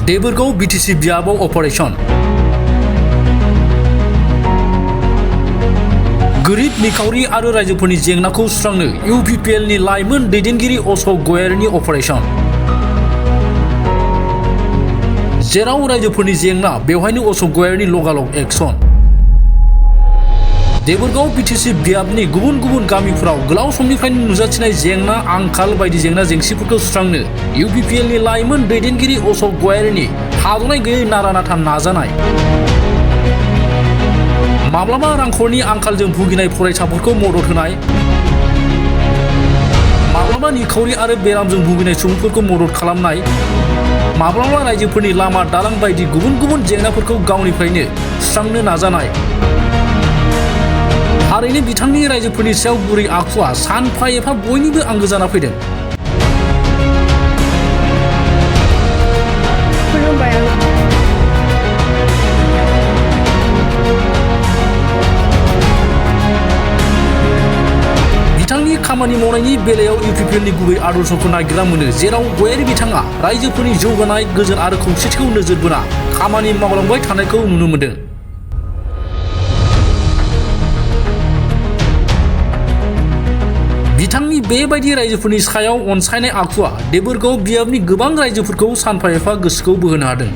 देबोरगाव BTC बियाबाव operation गोरिब निखावरि आरो रायजोफोरनि जेंनाखौ सुस्रांनो इउपिपिएलनि लाइमोन दैदेनगिरि अशोक गयारिनि अपारेशन जेराव रायजोफोरनि जेंना बेवहायनो अशोक गयारिनि लगालग एक्शन देबोरगाव बिटिसि बियाबनि गुबुन गुबुन गामिफोराव गोलाव समनिफ्रायनो नुजाथिनाय जेंना आंखाल बायदि जेंना जेंसिफोरखौ सुस्रांनो इउपिपिएलनि लाइमोन दैदेनगिरि अशोक गयारिनि थाद'नाय गैयै नारा नाथा नाजानाय माब्लाबा रांखरनि आंखालजों भुगिनाय फरायसाफोरखौ मदद होनाय माब्लाबा निखावरि आरो बेरामजों भुगिनाय सुबुंफोरखौ मदद खालामनाय माब्लाबा रायजोफोरनि लामा दालां बायदि गुबुन गुबुन जेंनाफोरखौ गावनिफ्रायनो सुस्रांनो नाजानाय थारैनो बिथांनि रायजोफोरनि सायाव गुरै आखुआ सानफा एफा बयनिबो आंगो जाना फैदों। बिथांनि खामानि मावनायनि बेलायाव इउपिपिएलनि गुबै आदर्शखौ नागिरना मोनो जेराव गयारि बिथाङा रायजोफोरनि जौगानाय गोजोन आरो खौसेथिखौ नोजोर बोना खामानि मावलांबाय थानायखौ नुनो मोनदों। बिथांनि बेबायदि रायजोफोरनि सायाव अनसायनाय आखुआ देबोरगाव बियाबनि गोबां रायजोफोरखौ सानफा एफा गोसोखौ बोहोनो हादों।